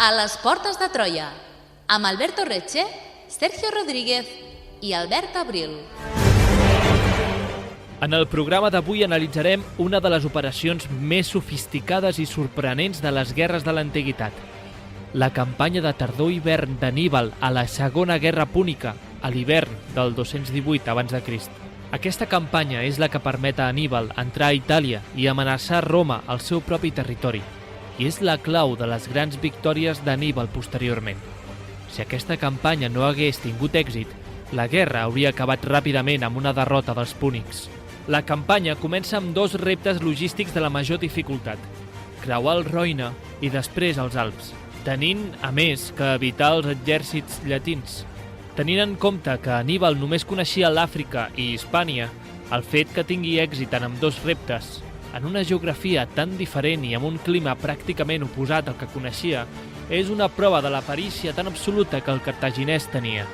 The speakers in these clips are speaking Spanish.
A les portes de Troia, amb Alberto Reche, Sergio Rodríguez i Albert Abril. En el programa d'avui analitzarem una de les operacions més sofisticades i sorprenents de les guerres de l'antiguitat. La campanya de tardor-hivern d'Anníbal a la Segona Guerra Púnica, a l'hivern del 218 a.C. Aquesta campanya és la que permet a Anníbal entrar a Itàlia i amenaçar Roma al seu propi territori, i és la clau de les grans victòries d'Anníbal posteriorment. Si aquesta campanya no hagués tingut èxit, la guerra hauria acabat ràpidament amb una derrota dels púnics. La campanya comença amb dos reptes logístics de la major dificultat: creuar el Roine i després els Alps, tenint, a més, que evitar els exèrcits llatins. Tenint en compte que Anníbal només coneixia l'Àfrica i Hispània, el fet que tingui èxit en ambdós reptes, en una geografia tan diferent i amb un clima pràcticament oposat al que coneixia, és una prova de la perícia tan absoluta que el cartaginès tenia.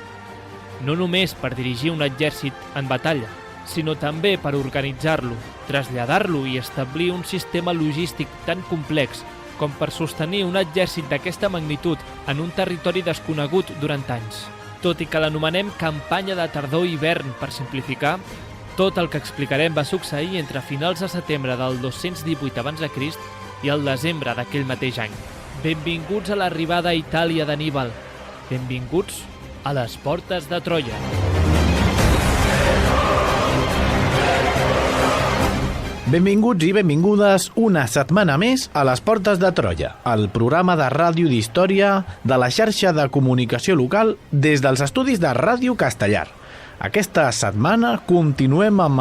No només per dirigir un exèrcit en batalla, sinó també per organitzar-lo, traslladar-lo i establir un sistema logístic tan complex com per sostenir un exèrcit d'aquesta magnitud en un territori desconegut durant anys. Tot i que l'anomenem campanya de tardor-hivern per simplificar, tot el que explicarem va succeir entre finals de setembre del 218 a.C. i el desembre d'aquell mateix any. Benvinguts a l'arribada a Itàlia d'Anníbal. Benvinguts a les portes de Troia. Benvinguts i benvingudes una setmana més a les portes de Troia, el programa de ràdio d'història de la xarxa de comunicació local des dels estudis de Ràdio Castellar. Aquesta setmana continuem amb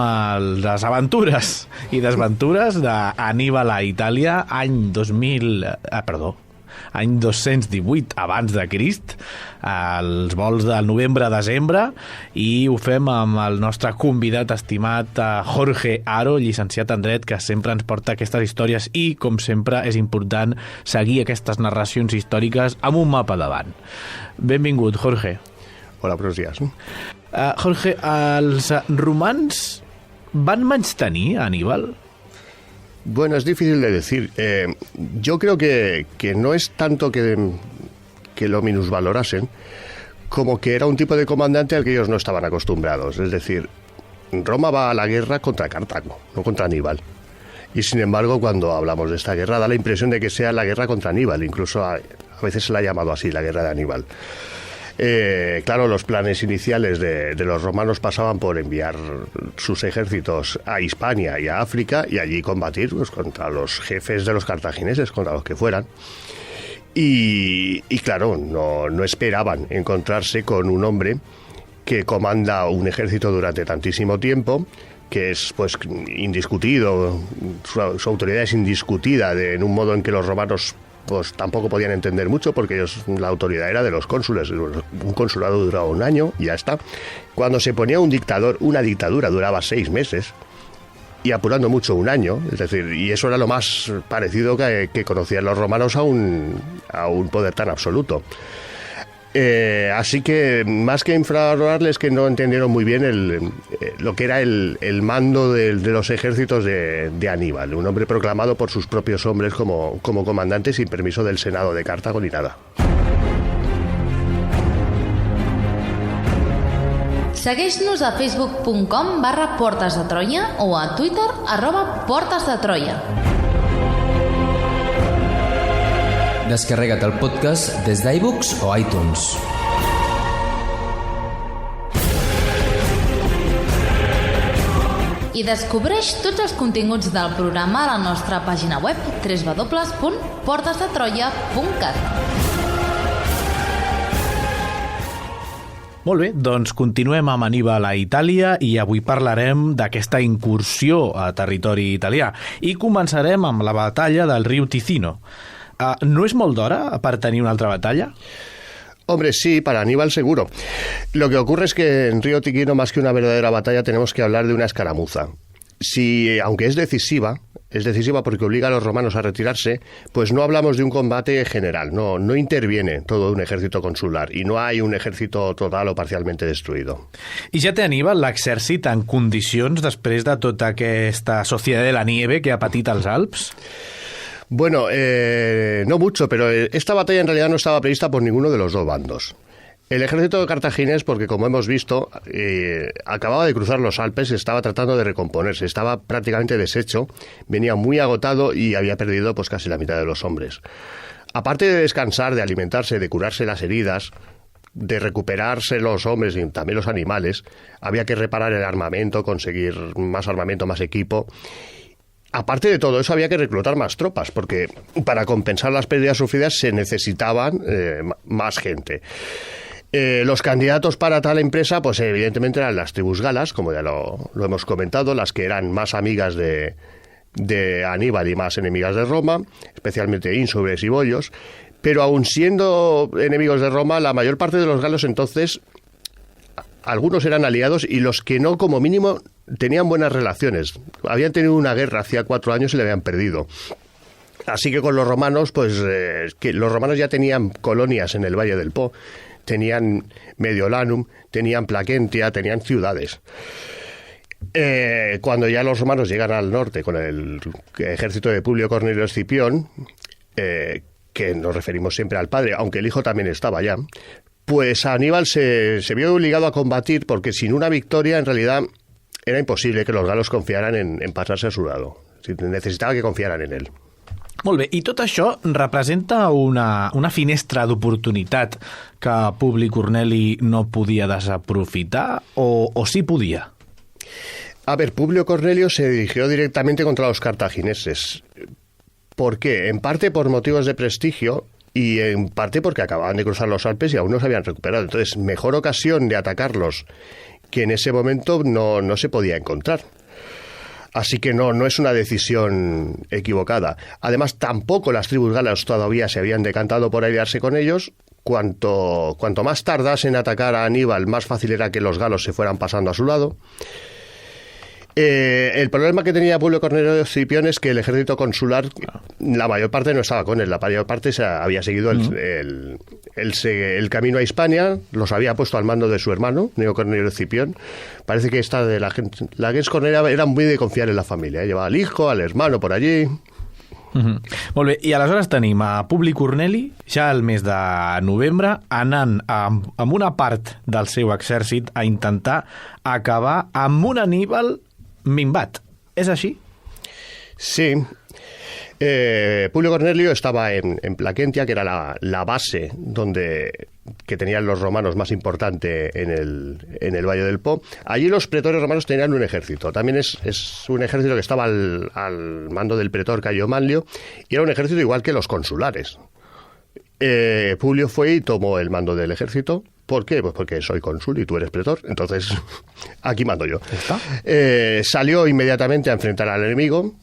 les aventures i desventures d'Anníbal a Itàlia any 218 abans de Crist, els vols del novembre-desembre, i ho fem amb el nostre convidat estimat Jorge Haro, llicenciat en Dret, que sempre ens porta aquestes històries i, com sempre, és important seguir aquestes narracions històriques amb un mapa davant. Benvingut, Jorge. Hola, buenos días. Jorge, els romans van menystenir a Anníbal? Bueno, es difícil de decir. Yo creo que no es tanto que lo minusvalorasen, como que era un tipo de comandante al que ellos no estaban acostumbrados. Es decir, Roma va a la guerra contra Cartago, no contra Aníbal. Y sin embargo, cuando hablamos de esta guerra, da la impresión de que sea la guerra contra Aníbal. Incluso a veces se la ha llamado así, la guerra de Aníbal. Claro, los planes iniciales de los romanos pasaban por enviar sus ejércitos a Hispania y a África y allí combatir pues, contra los jefes de los cartagineses, contra los que fueran. Y claro, no esperaban encontrarse con un hombre que comanda un ejército durante tantísimo tiempo, que es pues indiscutido, su autoridad es indiscutida en un modo en que los romanos pues tampoco podían entender mucho, porque la autoridad era de los cónsules. Un consulado duraba un año y ya está. Cuando se ponía un dictador, una dictadura duraba 6 meses y apurando mucho un año, es decir, y eso era lo más parecido que conocían los romanos a un poder tan absoluto. Así que más que infravalorarles, que no entendieron muy bien lo que era el mando de los ejércitos de Aníbal, un hombre proclamado por sus propios hombres como comandante sin permiso del Senado de Cartago ni nada. Segueix-nos a facebook.com/Portes de Troia o a Twitter @PortesDeTroia. Descarrega't el podcast des d'iBooks o iTunes. I descobreix tots els continguts del programa a la nostra pàgina web www.portesdetroia.cat. Molt bé, doncs continuem amb Anníbal a Itàlia i avui parlarem d'aquesta incursió a territori italià i començarem amb la batalla del riu Ticino. ¿No es molt d'hora per tenir una altra batalla? Hombre, sí, para Aníbal seguro. Lo que ocurre es que en Río Ticino, más que una verdadera batalla, tenemos que hablar de una escaramuza. Si, aunque es decisiva porque obliga a los romanos a retirarse, pues no hablamos de un combate general, no interviene todo un ejército consular y no hay un ejército total o parcialmente destruido. I ja té Aníbal l'exèrcit en condicions després de tota aquesta societat de la nieve que ha patit als Alps? Bueno, no mucho, pero esta batalla en realidad no estaba prevista por ninguno de los dos bandos. El ejército cartaginés, porque como hemos visto, acababa de cruzar los Alpes y estaba tratando de recomponerse, estaba prácticamente deshecho, venía muy agotado y había perdido pues casi la mitad de los hombres. Aparte de descansar, de alimentarse, de curarse las heridas, de recuperarse los hombres y también los animales, había que reparar el armamento, conseguir más armamento, más equipo. Aparte de todo eso, había que reclutar más tropas, porque para compensar las pérdidas sufridas se necesitaban más gente. Los candidatos para tal empresa, pues evidentemente eran las tribus galas, como ya lo hemos comentado, las que eran más amigas de Aníbal y más enemigas de Roma, especialmente ínsubres y boyos. Pero aun siendo enemigos de Roma, la mayor parte de los galos entonces, algunos eran aliados y los que no, como mínimo, tenían buenas relaciones. Habían tenido una guerra hacía 4 años y la habían perdido. Así que con los romanos, pues que los romanos ya tenían colonias en el Valle del Po, tenían Mediolanum, tenían Placentia, tenían ciudades. Cuando ya los romanos llegan al norte con el ejército de Publio Cornelio Escipión, que nos referimos siempre al padre, aunque el hijo también estaba allá, pues Aníbal se vio obligado a combatir porque sin una victoria en realidad era imposible que los galos confiaran en pasarse a su lado. Necesitaba que confiaran en él. Molt bé, i tot això representa una finestra d'oportunitat que Publi Corneli no podia desaprofitar o sí podia? A ver, Publio Cornelio se dirigió directamente contra los cartagineses. ¿Por qué? En parte por motivos de prestigio y en parte porque acababan de cruzar los Alpes y aún no se habían recuperado. Entonces, mejor ocasión de atacarlos que en ese momento no se podía encontrar. Así que no es una decisión equivocada. Además, tampoco las tribus galas todavía se habían decantado por aliarse con ellos. Cuanto más tardasen en atacar a Aníbal, más fácil era que los galos se fueran pasando a su lado. El problema que tenía Publio Cornelio Escipión es que el ejército consular, la mayor parte no estaba con él, la mayor parte había seguido el camino a Hispania, los había puesto al mando de su hermano, Gneo Cornelio Escipión. Parece que la gens Cornelia era muy de confiar en la familia, llevaba al hijo, al hermano por allí. Molt bé, i aleshores tenim a Publi Corneli, ja al mes de novembre, anant amb una part del seu exèrcit a intentar acabar amb un Aníbal minvat. ¿Es así? Sí. Publio Cornelio estaba en Placentia, que era la base que tenían los romanos más importante en el Valle del Po. Allí los pretores romanos tenían un ejército. También es un ejército que estaba al mando del pretor Cayo Manlio, y era un ejército igual que los consulares. Publio fue y tomó el mando del ejército. ¿Por qué? Pues porque soy cónsul y tú eres pretor, entonces aquí mando yo. Salió inmediatamente a enfrentar al enemigo,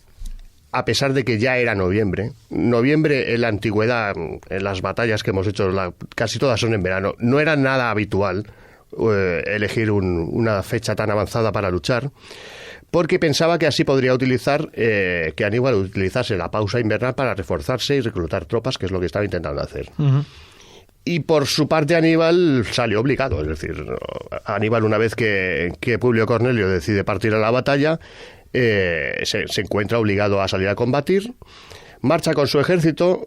a pesar de que ya era noviembre. Noviembre en la antigüedad, en las batallas que hemos hecho, casi todas son en verano, no era nada habitual elegir una fecha tan avanzada para luchar, porque pensaba que así podría utilizar, que Aníbal utilizase la pausa invernal para reforzarse y reclutar tropas, que es lo que estaba intentando hacer. Y por su parte Aníbal salió obligado, es decir, Aníbal, una vez que Publio Cornelio decide partir a la batalla, se encuentra obligado a salir a combatir, marcha con su ejército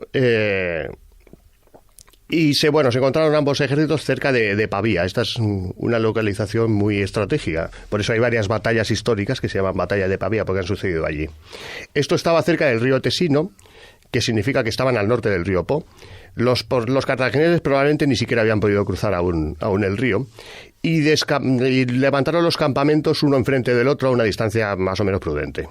y se encontraron ambos ejércitos cerca de Pavía. Esta es una localización muy estratégica, por eso hay varias batallas históricas que se llaman Batalla de Pavía, porque han sucedido allí. Esto estaba cerca del río Tesino, que significa que estaban al norte del río Po. Los cartagineses probablemente ni siquiera habían podido cruzar aún el río, y levantaron los campamentos uno enfrente del otro a una distancia más o menos prudente.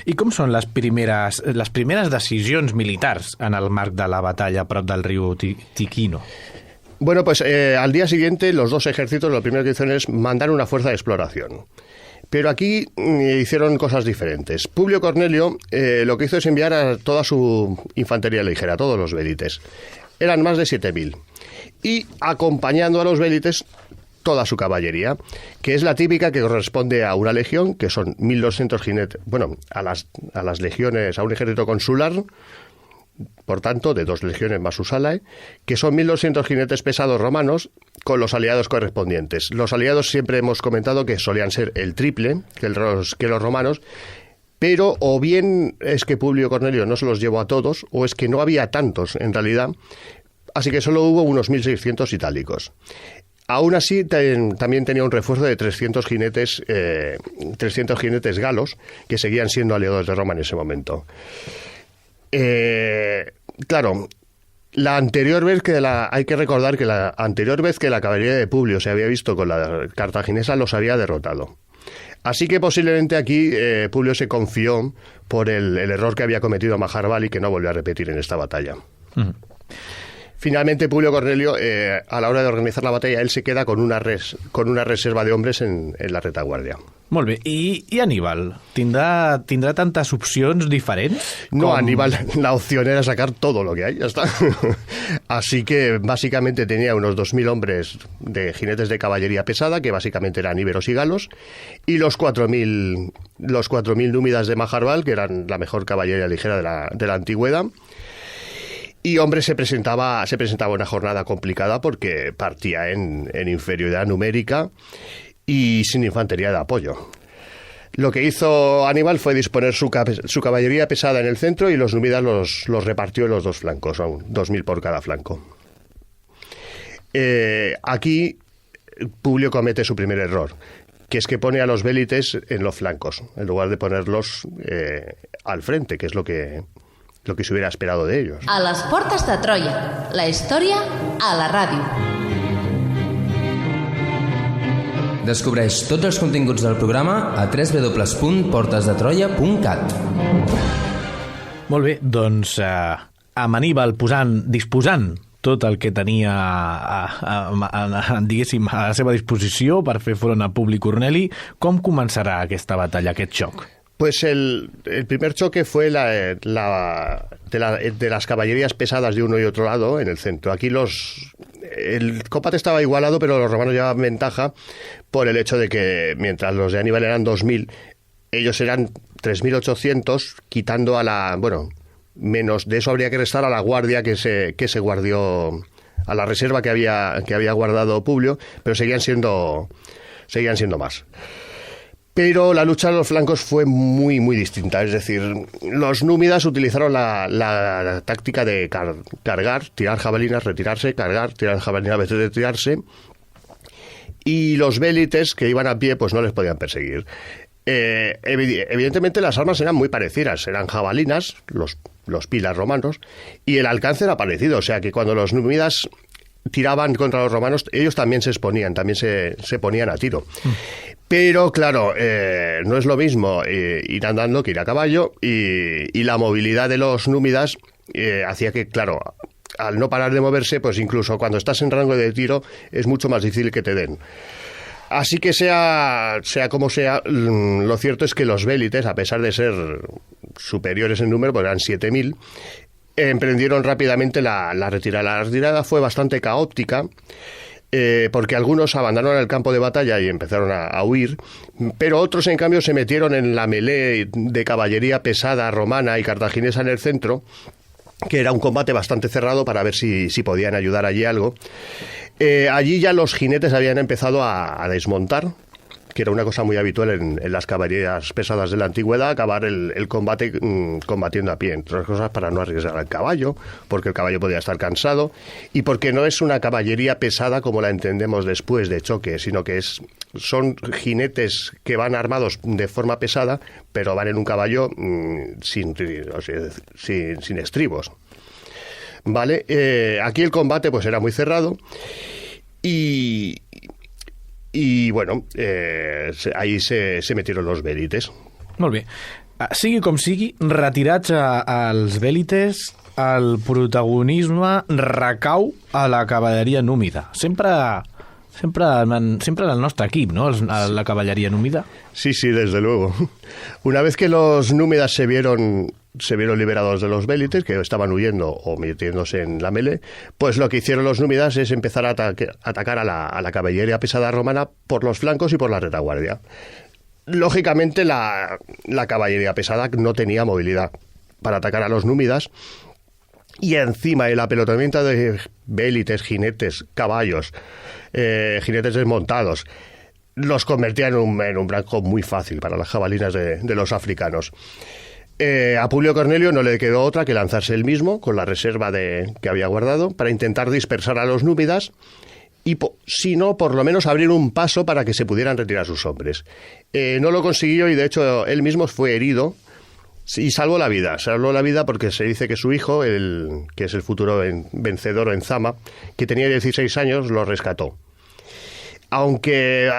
I com són les primeres decisions militars en el marc de la batalla a prop del riu Ticino? Bueno, pues al día siguiente los dos ejércitos lo primero que hicieron es mandar una fuerza de exploración. Pero aquí hicieron cosas diferentes. Publio Cornelio lo que hizo es enviar a toda su infantería ligera, a todos los vélites. Eran más de 7.000. Y acompañando a los vélites toda su caballería, que es la típica que corresponde a una legión, que son 1.200 jinetes, a las legiones, a un ejército consular, por tanto, de 2 legiones más sus alae, que son 1.200 jinetes pesados romanos con los aliados correspondientes. Los aliados siempre hemos comentado que solían ser el triple que los romanos, pero o bien es que Publio Cornelio no se los llevó a todos, o es que no había tantos en realidad, así que solo hubo unos 1.600 itálicos. Aún así, también tenía un refuerzo de 300 jinetes galos, que seguían siendo aliados de Roma en ese momento. Claro, hay que recordar que la anterior vez que la caballería de Publio se había visto con la cartaginesa los había derrotado. Así que posiblemente aquí Publio se confió por el error que había cometido Maharbal y que no volvió a repetir en esta batalla. Finalmente, Publio Cornelio, a la hora de organizar la batalla, él se queda con una reserva de hombres en la retaguardia. Molt bé. I Aníbal? ¿Tindrá tantas opcions diferents? No, Aníbal, la opción era sacar todo lo que hay, ya está. Así que básicamente tenía unos 2.000 hombres de jinetes de caballería pesada, que básicamente eran íberos y galos, y los 4.000 númidas de Maharbal, que eran la mejor caballería ligera de la antigüedad. Y, hombre, se presentaba una jornada complicada porque partía en inferioridad numérica y sin infantería de apoyo. Lo que hizo Aníbal fue disponer su caballería pesada en el centro y los númidas los repartió en los dos flancos, 2.000 por cada flanco. Aquí Publio comete su primer error, que es que pone a los vélites en los flancos, en lugar de ponerlos al frente, que es lo que se hubiera esperado de ellos. A les portes de Troia, la història a la ràdio. Descobreix tots els continguts del programa a www.portesdetroia.cat. Molt bé, doncs amb Aníbal disposant tot el que tenia diguéssim, a la seva disposició per fer front a Publi Corneli, com començarà aquesta batalla, aquest xoc? Pues el primer choque fue de las caballerías pesadas de uno y otro lado en el centro. Aquí el combate estaba igualado, pero los romanos llevaban ventaja por el hecho de que mientras los de Aníbal eran 2.000, ellos eran 3.800, quitando menos de eso habría que restar a la guardia que se guardió, a la reserva que había guardado Publio, pero seguían siendo más. Pero la lucha de los flancos fue muy, muy distinta. Es decir, los númidas utilizaron la táctica de cargar, tirar jabalinas, retirarse, cargar, tirar jabalinas, retirarse. Y los vélites que iban a pie, pues no les podían perseguir. Evidentemente las armas eran muy parecidas. Eran jabalinas, los pilas romanos, y el alcance era parecido. O sea que cuando los númidas tiraban contra los romanos, ellos también se exponían, también se ponían a tiro. Pero, claro, no es lo mismo ir andando que ir a caballo, y la movilidad de los númidas hacía que, claro, al no parar de moverse, pues incluso cuando estás en rango de tiro es mucho más difícil que te den. Así que sea como sea, lo cierto es que los vélites, a pesar de ser superiores en número, pues eran 7.000, emprendieron rápidamente la retirada. La retirada fue bastante caótica, porque algunos abandonaron el campo de batalla y empezaron a huir, pero otros, en cambio, se metieron en la melee de caballería pesada romana y cartaginesa en el centro, que era un combate bastante cerrado para ver si podían ayudar allí algo. Allí ya los jinetes habían empezado a desmontar, que era una cosa muy habitual en las caballerías pesadas de la antigüedad, acabar el combate combatiendo a pie, entre otras cosas para no arriesgar al caballo, porque el caballo podía estar cansado, y porque no es una caballería pesada como la entendemos después de choque, sino que son jinetes que van armados de forma pesada, pero van en un caballo sin estribos. ¿Vale? Aquí el combate pues era muy cerrado, i bueno, ahí se metieron los vélites. Molt bé. Sigui com sigui, retirats als vélites, el protagonisme recau a la cavalleria númida. Sempre el nostre equip, ¿no? La caballería númida. Sí, desde luego. Una vez que los númidas se vieron liberados de los vélites, que estaban huyendo o metiéndose en la melee, pues lo que hicieron los númidas es empezar a atacar a la caballería pesada romana por los flancos y por la retaguardia. Lógicamente la caballería pesada no tenía movilidad para atacar a los númidas, y encima el apelotamiento de vélites, jinetes, caballos, jinetes desmontados, los convertía en un blanco muy fácil para las jabalinas de los africanos. A Publio Cornelio no le quedó otra que lanzarse él mismo con la reserva que había guardado para intentar dispersar a los númidas y, si no, por lo menos abrir un paso para que se pudieran retirar sus hombres. No lo consiguió y, de hecho, él mismo fue herido y salvó la vida. Salvó la vida porque se dice que su hijo, que es el futuro vencedor en Zama, que tenía 16 años, lo rescató. Aunque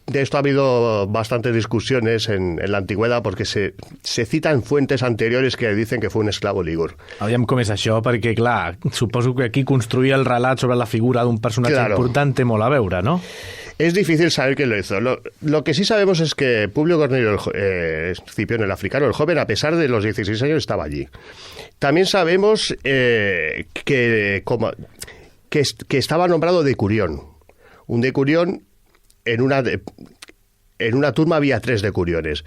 de esto ha habido bastantes discusiones en la antigüedad porque se citan fuentes anteriores que dicen que fue un esclavo lígur. Aviam com és això, perquè, clar, suposo que aquí construir el relat sobre la figura d'un personatge important té molt a veure, ¿no? Es difícil saber quién lo hizo. Lo que sí sabemos es que Publio Cornelio Escipión, el africano, el joven, a pesar de los 16 años, estaba allí. También sabemos que estaba nombrado decurión. Un decurión, en una turma había 3 decuriones.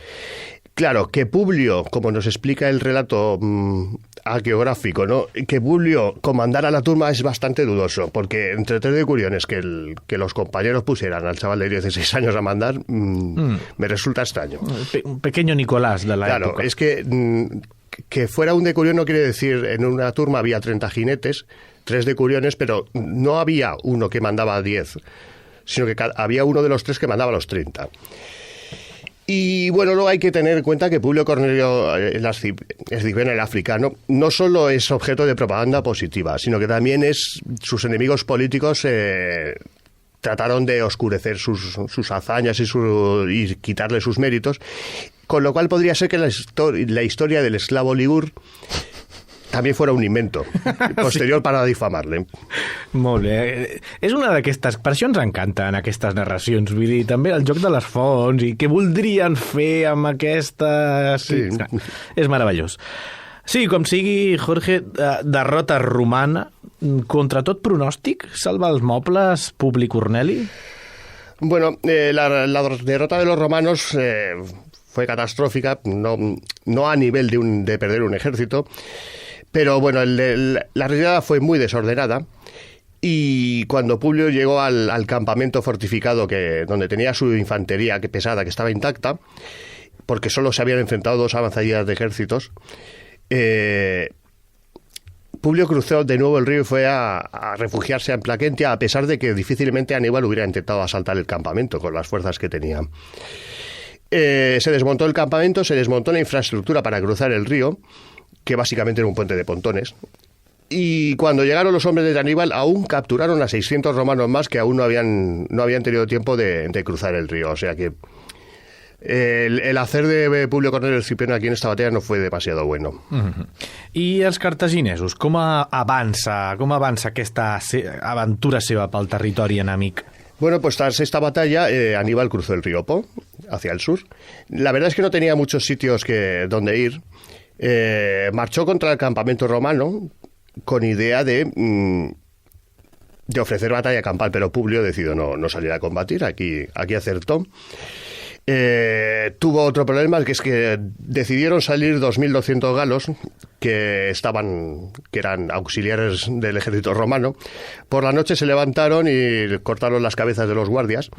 Claro, que Publio, como nos explica el relato hagiográfico, ¿no?, que Publio comandara la turma es bastante dudoso, porque entre 3 decuriones que los compañeros pusieran al chaval de 16 años a mandar, me resulta extraño. Un pequeño Nicolás de la época. Claro, es que fuera un decurión no quiere decir, en una turma había 30 jinetes, 3 decuriones, pero no había uno que mandaba 10, sino que había uno de los 3 que mandaba los 30. Y bueno, luego hay que tener en cuenta que Publio Cornelio Escipión, el africano, no solo es objeto de propaganda positiva, sino que también sus enemigos políticos trataron de oscurecer sus hazañas y quitarle sus méritos, con lo cual podría ser que la historia del esclavo lígur també fuera un invento posterior para difamarle. Molt bé. És una d'aquestes... Per això ens encanten aquestes narracions. Vull dir, també el joc de les fonts i què voldrien fer amb aquesta... Sí. És meravellós. Sí, com sigui, Jorge, derrota romana, contra tot pronòstic, salva els mobles Publi Corneli? Bueno, la derrota de los romanos fue catastrófica, no a nivel de perder un ejército, pero bueno, la retirada fue muy desordenada y cuando Publio llegó al campamento fortificado donde tenía su infantería pesada que estaba intacta, porque solo se habían enfrentado 2 avanzadillas de ejércitos, Publio cruzó de nuevo el río y fue a refugiarse en Plaquentia, a pesar de que difícilmente Aníbal hubiera intentado asaltar el campamento con las fuerzas que tenía. Se desmontó el campamento, se desmontó la infraestructura para cruzar el río, que básicamente era un puente de pontones. Y cuando llegaron los hombres de Aníbal, aún capturaron a 600 romanos más que aún no habían tenido tiempo de cruzar el río. O sea que el hacer de Publio Cornelio Escipión aquí en esta batalla no fue demasiado bueno. I els cartaginesos, com avança aquesta aventura seva pel territori enemic? Bueno, pues tras esta batalla, Aníbal cruzó el río Po hacia el sur. La verdad es que no tenía muchos sitios donde ir. Marchó contra el campamento romano con idea de ofrecer batalla campal, pero Publio decidió no salir a combatir. Aquí acertó. Tuvo otro problema, que es que decidieron salir 2.200 galos que eran auxiliares del ejército romano. Por la noche se levantaron y cortaron las cabezas de los guardias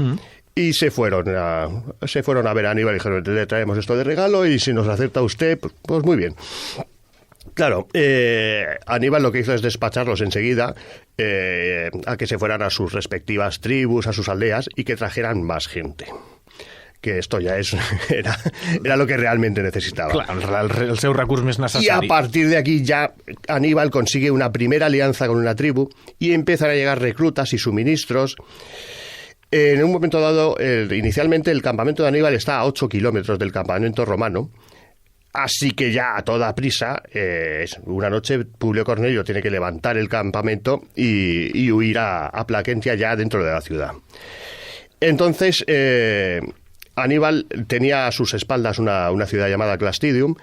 y se fueron a ver a Aníbal y dijeron: le traemos esto de regalo y si nos acepta usted, pues muy bien. Claro, Aníbal lo que hizo es despacharlos enseguida a que se fueran a sus respectivas tribus, a sus aldeas y que trajeran más gente. Que esto ya era lo que realmente necesitaba. Clar, el seu recurs més necessari. Y a partir de aquí ya Aníbal consigue una primera alianza con una tribu y empiezan a llegar reclutas y suministros. En un momento dado, inicialmente el campamento de Aníbal está a 8 kilómetros del campamento romano, así que ya a toda prisa, una noche Publio Cornelio tiene que levantar el campamento y huir a Plaquentia ya dentro de la ciudad. Entonces Aníbal tenía a sus espaldas una ciudad llamada Clastidium,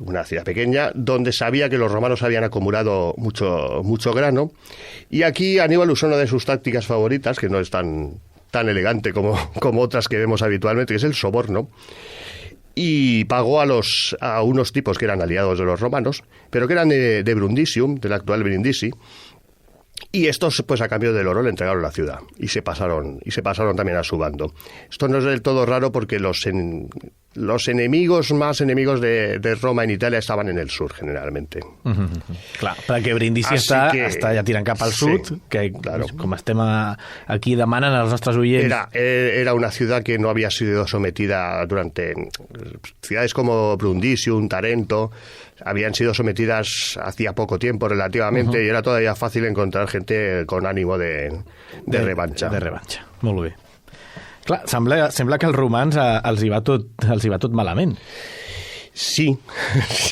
una ciudad pequeña, donde sabía que los romanos habían acumulado mucho grano, y aquí Aníbal usó una de sus tácticas favoritas, que no es tan elegante como otras que vemos habitualmente, que es el soborno, y pagó a unos tipos que eran aliados de los romanos, pero que eran de Brundisium, del actual Brindisi, Y estos, pues a cambio del oro, le entregaron la ciudad y se pasaron también a su bando. Esto no es del todo raro porque los enemigos más enemigos de Roma en Italia estaven en el sur, generalmente. Clar, perquè Brindisi està ja tirant cap al sud, que claro, com estem aquí demanen als nostres oients... Era una ciudad que no había sido sometida durante... Ciudades como Brundisium, Tarento, habían sido sometidas hacía poco tiempo relativamente y era todavía fácil encontrar gente con ánimo de revancha. De revancha, molt bé. Clar, sembla que als romans els hi va tot malament. Sí,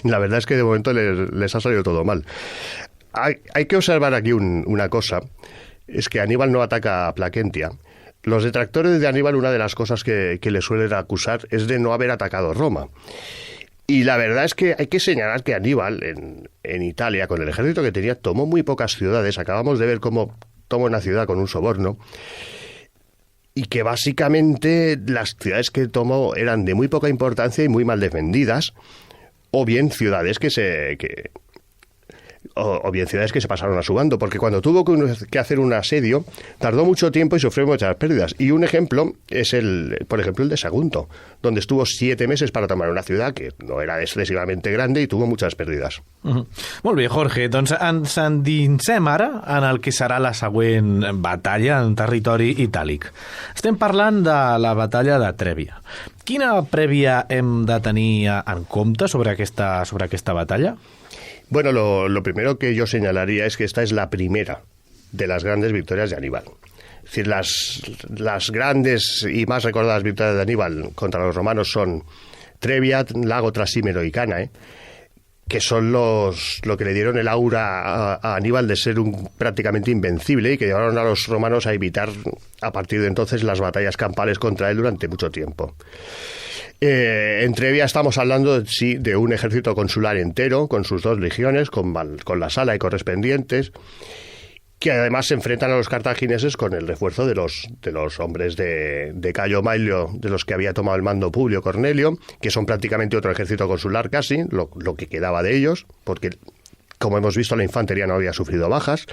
la verdad es que de momento les ha salido todo mal. Hay que observar aquí una cosa, es que Aníbal no ataca a Placentia. Los detractores de Aníbal, una de las cosas que le suelen acusar es de no haber atacado Roma. Y la verdad es que hay que señalar que Aníbal en Italia, con el ejército que tenía, tomó muy pocas ciudades. Acabamos de ver cómo tomó una ciudad con un soborno. Y que básicamente las ciudades que tomó eran de muy poca importancia y muy mal defendidas, o bien ciudades que se pasaron a su bando, porque cuando tuvo que hacer un asedio tardó mucho tiempo y sufrió muchas pérdidas. Y un ejemplo es por ejemplo el de Sagunto, donde estuvo 7 meses para tomar una ciudad que no era excesivamente grande y tuvo muchas pérdidas. Molt bé, Jorge, doncs ens endinsem ara en el que serà la següent batalla en territori itàlic. Estem parlant de la batalla de Trèvia. Quina prèvia hem de tenir en compte sobre aquesta batalla? Bueno, lo primero que yo señalaría es que esta es la primera de las grandes victorias de Aníbal. Es decir, las grandes y más recordadas victorias de Aníbal contra los romanos son Trevia, Lago Trasimeno y Cannae, que son lo que le dieron el aura a Aníbal de ser prácticamente invencible y que llevaron a los romanos a evitar a partir de entonces las batallas campales contra él durante mucho tiempo. En Trevia estamos hablando, sí, de un ejército consular entero, con sus 2 legiones, con la sala y correspondientes, que además se enfrentan a los cartagineses con el refuerzo de los hombres de Cayo Mailio, de los que había tomado el mando Publio Cornelio, que son prácticamente otro ejército consular casi, lo que quedaba de ellos, porque, como hemos visto, la infantería no había sufrido bajas.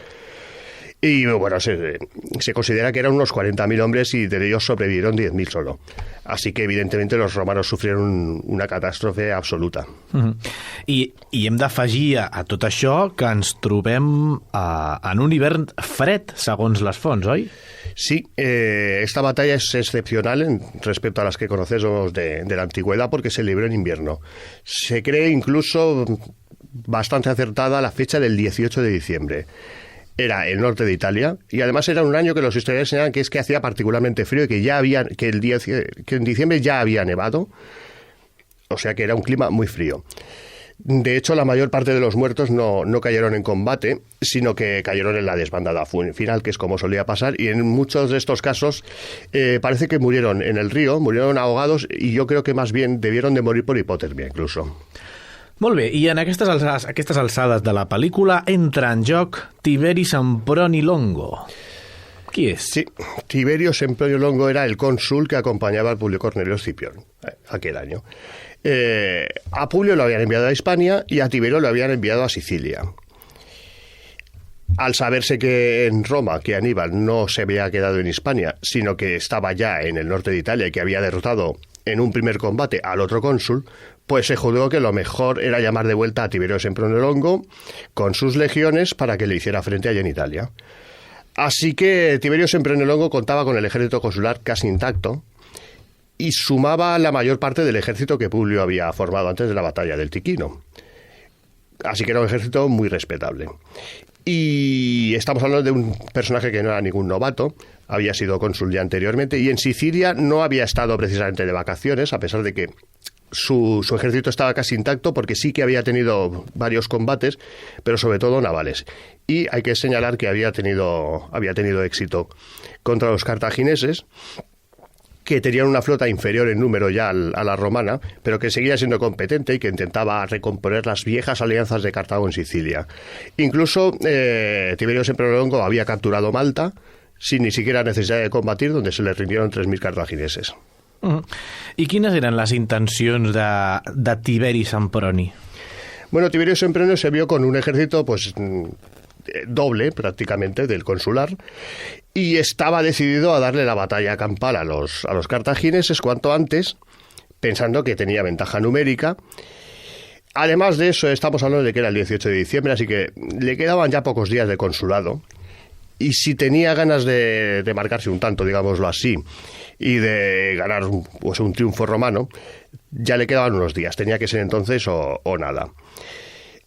Y bueno, se considera que eran unos 40.000 hombres y de ellos sobrevivieron 10.000 solo. Así que evidentemente los romanos sufrieron una catástrofe absoluta. I hem d'afegir a tot això que ens trobem en un hivern fred, segons les fonts, oi? Sí, esta batalla es excepcional respecto a las que conocemos de la antigüedad porque se libró en invierno. Se cree incluso bastante acertada la fecha del 18 de diciembre. Era el norte de Italia y además era un año que los historiadores señalan que hacía particularmente frío y que en diciembre ya había nevado, o sea que era un clima muy frío. De hecho, la mayor parte de los muertos no cayeron en combate, sino que cayeron en la desbandada final, que es como solía pasar, y en muchos de estos casos parece que murieron en el río, murieron ahogados, y yo creo que más bien debieron de morir por hipotermia incluso. Molt bé, i en aquestes alçades de la pel·lícula entra en joc Tiberi Semproni Longo. Qui és? Sí, Tiberio Semproni Longo era el cónsul que acompañaba al Publio Cornelio Escipión aquel año. A Publio lo habían enviado a Hispania y a Tiberio lo habían enviado a Sicilia. Al saberse que en Roma, que Aníbal no se había quedado en Hispania, sino que estaba ya en el norte de Italia y que había derrotado en un primer combate al otro cónsul, pues se juzgó que lo mejor era llamar de vuelta a Tiberio Semproni Longo con sus legiones para que le hiciera frente allá en Italia. Así que Tiberio Semproni Longo contaba con el ejército consular casi intacto y sumaba la mayor parte del ejército que Publio había formado antes de la batalla del Tiquino. Así que era un ejército muy respetable. Y estamos hablando de un personaje que no era ningún novato, había sido cónsul ya anteriormente y en Sicilia no había estado precisamente de vacaciones, a pesar de que su ejército estaba casi intacto porque sí que había tenido varios combates, pero sobre todo navales. Y hay que señalar que había tenido éxito contra los cartagineses, que tenían una flota inferior en número ya a la romana, pero que seguía siendo competente y que intentaba recomponer las viejas alianzas de Cartago en Sicilia. Incluso Tiberio Semproni Longo había capturado Malta sin ni siquiera necesidad de combatir, donde se le rindieron 3.000 cartagineses. I quines eren les intencions de Tiberi Semproni? Bueno, Tiberio Semproni se vio con un ejército pues doble prácticamente del consular, y estaba decidido a darle la batalla campal a los cartagineses cuanto antes, pensando que tenía ventaja numérica. Además de eso, estamos hablando de que era el 18 de diciembre, así que le quedaban ya pocos días de consulado, y si tenía ganas de marcarse un tanto, digámoslo así, y de ganar un triunfo romano, ya le quedaban unos días, tenía que ser entonces o nada.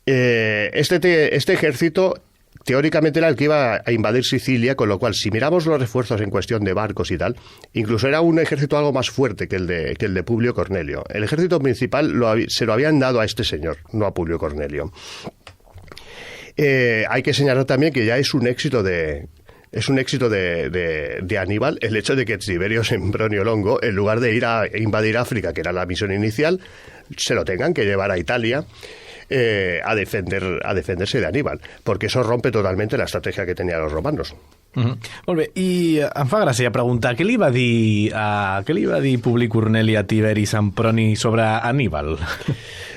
Este ejército teóricamente era el que iba a invadir Sicilia, con lo cual, si miramos los refuerzos en cuestión de barcos y tal, incluso era un ejército algo más fuerte que el de Publio Cornelio. El ejército principal se lo habían dado a este señor, no a Publio Cornelio. Hay que señalar también que ya es un éxito de Aníbal el hecho de que Tiberio Sempronio Longo, en lugar de ir a invadir África, que era la misión inicial, se lo tengan que llevar a Italia a defenderse de Aníbal, porque eso rompe totalmente la estrategia que tenían los romanos. Molt bé, i em fa gràcia preguntar què li va dir Publi Corneli a Tiberi Semproni sobre Aníbal?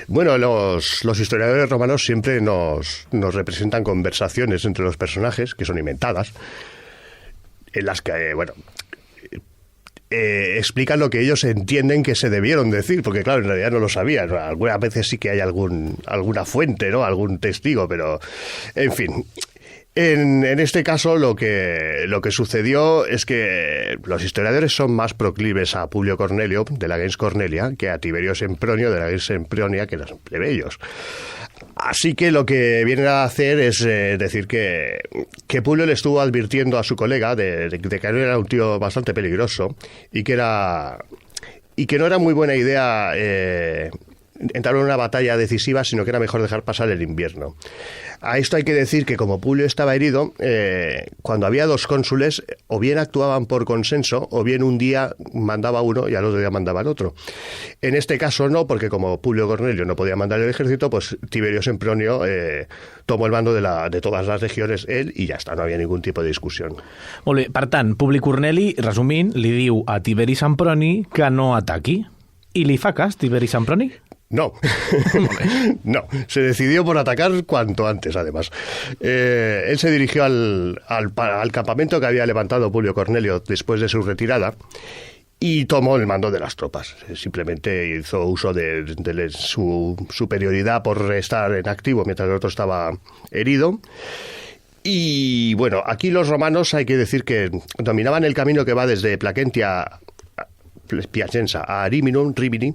Bueno, los historiadores romanos siempre nos representan conversaciones entre los personajes, que son inventadas, en las que, explican lo que ellos entienden que se debieron decir, porque claro, en realidad no lo sabían. Algunas veces sí que hay alguna fuente, ¿no? Algún testigo, pero en fin. En este caso lo que sucedió es que los historiadores son más proclives a Publio Cornelio, de la gens Cornelia, que a Tiberio Sempronio, de la gens Sempronia, que eran plebeyos. Así que lo que vienen a hacer es decir que Publio le estuvo advirtiendo a su colega de que era un tío bastante peligroso y que no era muy buena idea entrar en una batalla decisiva, sino que era mejor dejar pasar el invierno. A esto hay que decir que como Publio estaba herido, cuando había dos cónsules, o bien actuaban por consenso, o bien un día mandaba uno y al otro día mandaba el otro. En este caso no, porque como Publio Cornelio no podía mandar el ejército, pues Tiberio Sempronio tomó el mando de todas las regiones, él, y ya está, no había ningún tipo de discusión. Molt bé, per tant, Publi Corneli, resumint, li diu a Tiberi Semproni que no ataqui. I li fa cas, Tiberi Semproni? No, no, se decidió por atacar cuanto antes, además. Él se dirigió al campamento que había levantado Publio Cornelio después de su retirada y tomó el mando de las tropas. Simplemente hizo uso de su superioridad por estar en activo mientras el otro estaba herido. Y bueno, aquí los romanos hay que decir que dominaban el camino que va desde Placentia, Piacenza, a Ariminum, Rimini.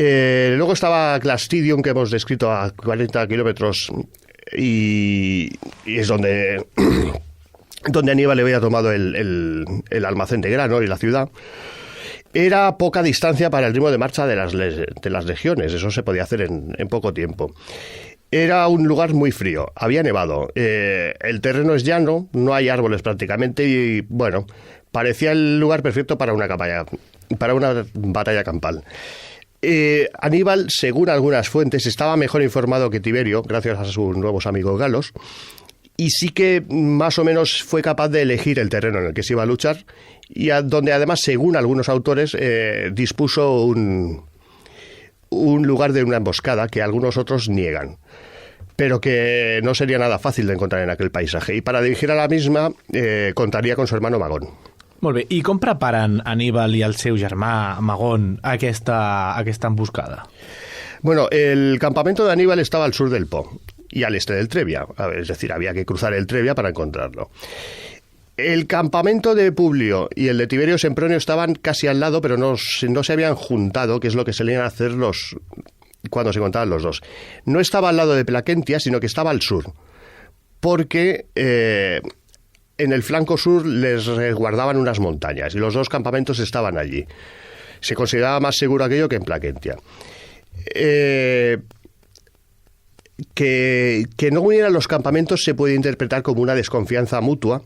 Luego estaba Clastidium, que hemos descrito a 40 kilómetros, y es donde Aníbal le había tomado el almacén de grano y la ciudad. Era poca distancia para el ritmo de marcha de las legiones, eso se podía hacer en poco tiempo. Era un lugar muy frío, había nevado, el terreno es llano, no hay árboles prácticamente y, bueno, parecía el lugar perfecto para una batalla campal. Aníbal, según algunas fuentes, estaba mejor informado que Tiberio, gracias a sus nuevos amigos galos, y sí que más o menos fue capaz de elegir el terreno en el que se iba a luchar, y donde además, según algunos autores, dispuso un lugar de una emboscada que algunos otros niegan, pero que no sería nada fácil de encontrar en aquel paisaje, y para dirigir a la misma contaría con su hermano Magón. Molt bé, i com preparen Aníbal i el seu germà Magón aquesta emboscada? Bueno, el campamento de Aníbal estaba al sur del Po y al este del Trebia, es decir, había que cruzar el Trebia para encontrarlo. El campamento de Publio y el de Tiberio Sempronio estaban casi al lado, pero no se habían juntado, que es lo que solían hacer cuando se encontraban los dos. No estaba al lado de Placentia, sino que estaba al sur, porque en el flanco sur les resguardaban unas montañas y los dos campamentos estaban allí. Se consideraba más seguro aquello que en Placentia. Que no unieran los campamentos se puede interpretar como una desconfianza mutua.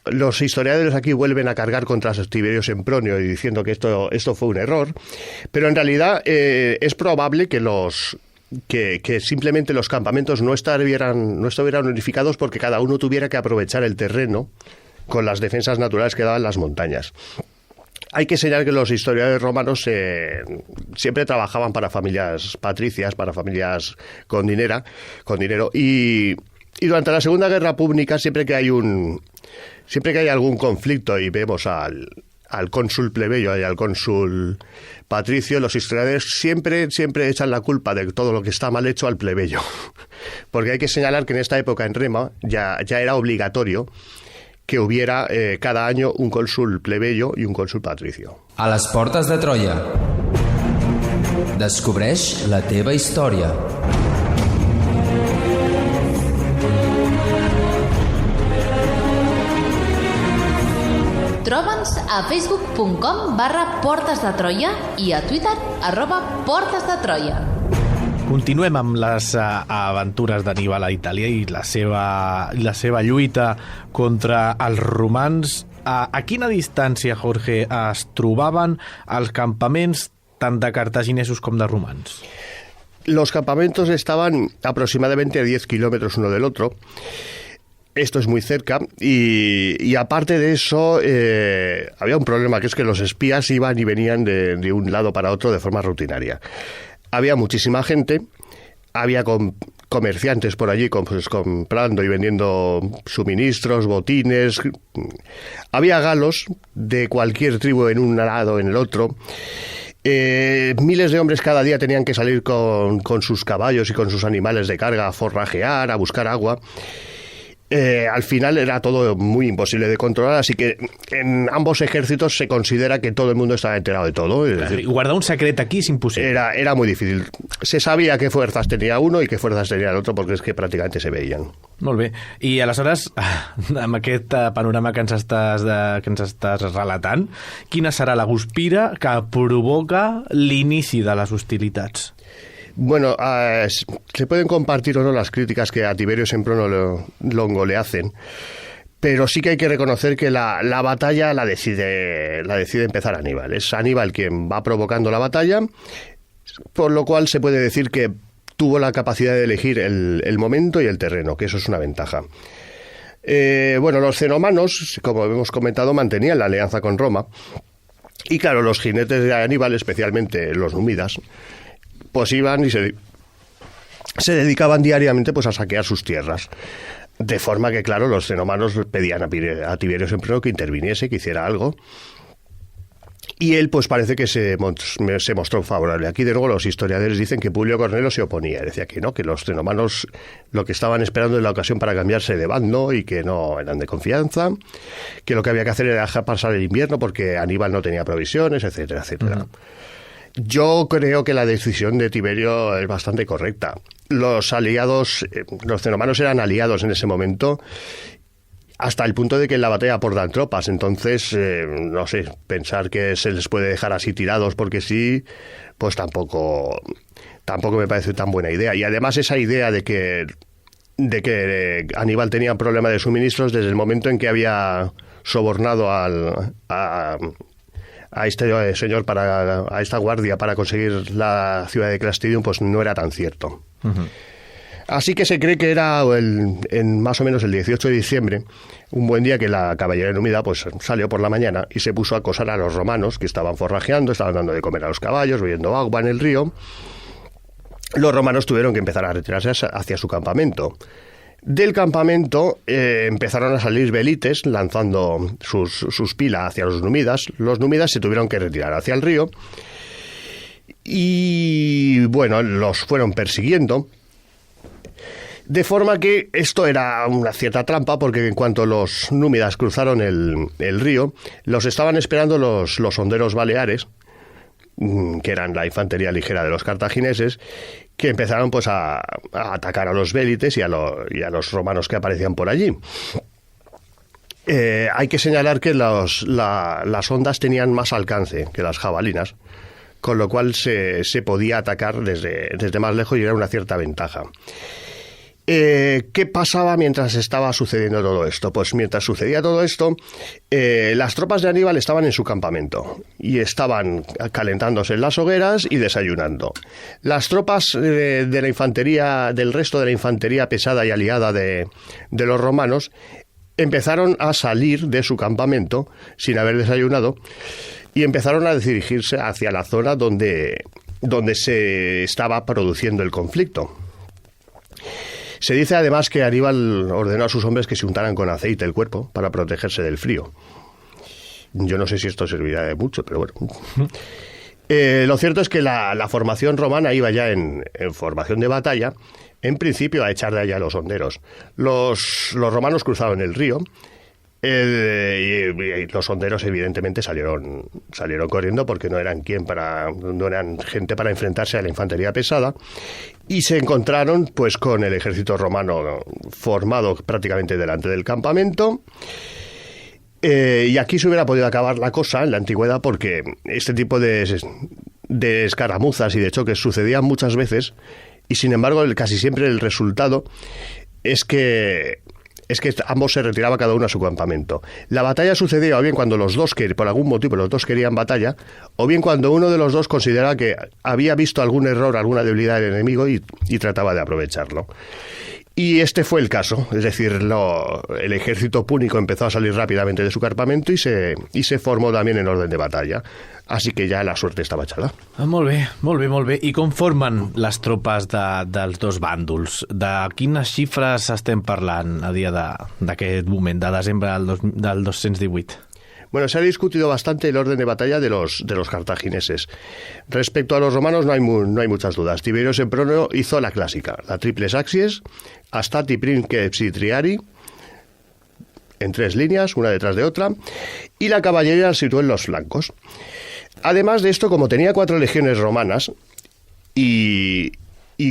Los historiadores aquí vuelven a cargar contra Tiberio Sempronio y diciendo que esto fue un error, pero en realidad es probable que simplemente los campamentos no estuvieran unificados porque cada uno tuviera que aprovechar el terreno con las defensas naturales que daban las montañas. hay que señalar que los historiadores romanos siempre trabajaban para familias patricias, para familias con dinero, y durante la Segunda Guerra Púnica, siempre que hay algún conflicto y vemos al cónsul plebeyo y al cónsul patricio, los historiadores siempre echan la culpa de todo lo que está mal hecho al plebeyo. Porque hay que señalar que en esta época en Roma ya era obligatorio que hubiera cada año un cónsul plebeyo y un cónsul patricio. A les portes de Troia. Descobreix la teva història. Troba'ns a facebook.com/Portes de Troia i a Twitter @Portes de Troia. Continuem amb les aventures d'Anníbal a Itàlia i la seva lluita contra els romans. A quina distància, Jorge, es trobaven els campaments tant de cartaginesos com de romans? Los campamentos estaban aproximadamente a 10 kilómetros uno del otro. Esto es muy cerca y aparte de eso había un problema, que es que los espías iban y venían de un lado para otro de forma rutinaria. Había muchísima gente, había comerciantes por allí comprando y vendiendo suministros, botines, había galos de cualquier tribu en un lado, en el otro. Miles de hombres cada día tenían que salir con sus caballos y con sus animales de carga a forrajear, a buscar agua. Al final era todo muy imposible de controlar, así que en ambos ejércitos se considera que todo el mundo estaba enterado de todo. Es decir, guardar un secret aquí és impossible. Era muy difícil. Se sabia qué fuerzas tenía uno y qué fuerzas tenía el otro, porque es que prácticamente se veían. Molt bé. I aleshores, amb aquest panorama que ens estàs relatant, quina serà la guspira que provoca l'inici de les hostilitats? Bueno, se pueden compartir o no las críticas que a Tiberio Semprono Longo le hacen, pero sí que hay que reconocer que la batalla la decide empezar Aníbal. Es Aníbal quien va provocando la batalla, por lo cual se puede decir que tuvo la capacidad de elegir el momento y el terreno, que eso es una ventaja. Bueno, los cenomanos, como hemos comentado, mantenían la alianza con Roma, y claro, los jinetes de Aníbal, especialmente los númidas, pues iban y se dedicaban diariamente pues a saquear sus tierras. De forma que, claro, los cenomanos pedían a Tiberio Semprono que interviniese, que hiciera algo. Y él, pues parece que se mostró favorable. Aquí, de nuevo, los historiadores dicen que Publio Cornelio se oponía. Decía que no, que los cenomanos lo que estaban esperando era la ocasión para cambiarse de bando y que no eran de confianza, que lo que había que hacer era dejar pasar el invierno porque Aníbal no tenía provisiones, etcétera, etcétera. Uh-huh. Yo creo que la decisión de Tiberio es bastante correcta. Los aliados, los cenomanos eran aliados en ese momento, hasta el punto de que en la batalla aportan tropas. Entonces, no sé, pensar que se les puede dejar así tirados porque sí, pues tampoco me parece tan buena idea. Y además esa idea de que Aníbal tenía un problema de suministros desde el momento en que había sobornado a este señor, a esta guardia, para conseguir la ciudad de Clastidium, pues no era tan cierto. Uh-huh. Así que se cree que era en más o menos el 18 de diciembre, un buen día, que la caballería númida pues salió por la mañana y se puso a acosar a los romanos, que estaban forrajeando, estaban dando de comer a los caballos, bebiendo agua en el río. Los romanos tuvieron que empezar a retirarse hacia su campamento. Del campamento empezaron a salir velites lanzando sus pilas hacia los númidas. Los númidas se tuvieron que retirar hacia el río y, bueno, los fueron persiguiendo. De forma que esto era una cierta trampa, porque en cuanto los númidas cruzaron el río, los estaban esperando los honderos baleares, que eran la infantería ligera de los cartagineses, que empezaron pues a atacar a los vélites y a los romanos que aparecían por allí. Hay que señalar que las ondas tenían más alcance que las jabalinas, con lo cual se podía atacar desde más lejos y era una cierta ventaja. ¿Qué pasaba mientras estaba sucediendo todo esto? Pues mientras sucedía todo esto, las tropas de Aníbal estaban en su campamento y estaban calentándose en las hogueras y desayunando. Las tropas de la infantería, del resto de la infantería pesada y aliada de los romanos, empezaron a salir de su campamento sin haber desayunado y empezaron a dirigirse hacia la zona donde se estaba produciendo el conflicto. Se dice además que Aníbal ordenó a sus hombres que se untaran con aceite el cuerpo para protegerse del frío. Yo no sé si esto servirá de mucho, pero bueno. Lo cierto es que la formación romana iba ya en formación de batalla, en principio a echar de allá los honderos. Los romanos cruzaron el río, y los honderos evidentemente salieron corriendo porque no eran gente para enfrentarse a la infantería pesada, y se encontraron pues con el ejército romano formado prácticamente delante del campamento. Y aquí se hubiera podido acabar la cosa en la antigüedad, porque este tipo de escaramuzas y de choques sucedían muchas veces, y sin embargo casi siempre el resultado es que ambos se retiraban cada uno a su campamento. La batalla sucedía o bien cuando los dos, que por algún motivo los dos querían batalla, o bien cuando uno de los dos consideraba que había visto algún error, alguna debilidad del enemigo y trataba de aprovecharlo. Y este fue el caso, es decir, el ejército púnico empezó a salir rápidamente de su campamento y se formó también en orden de batalla. Así que ja la suerte estava echada. Molt bé. I com formen les tropes dels dos bàndols? De quines xifres estem parlant a dia d'aquest moment, de desembre del 218? Bueno, se ha discutido bastante el orden de batalla de los cartagineses. Respecto a los romanos no hay muchas dudas. Tiberio Sempronio hizo la clásica, la triples axies, astati princeps y triari, en 3 líneas, una detrás de otra, y la caballería la situó en los flancos. Además de esto, como tenía 4 legiones romanas y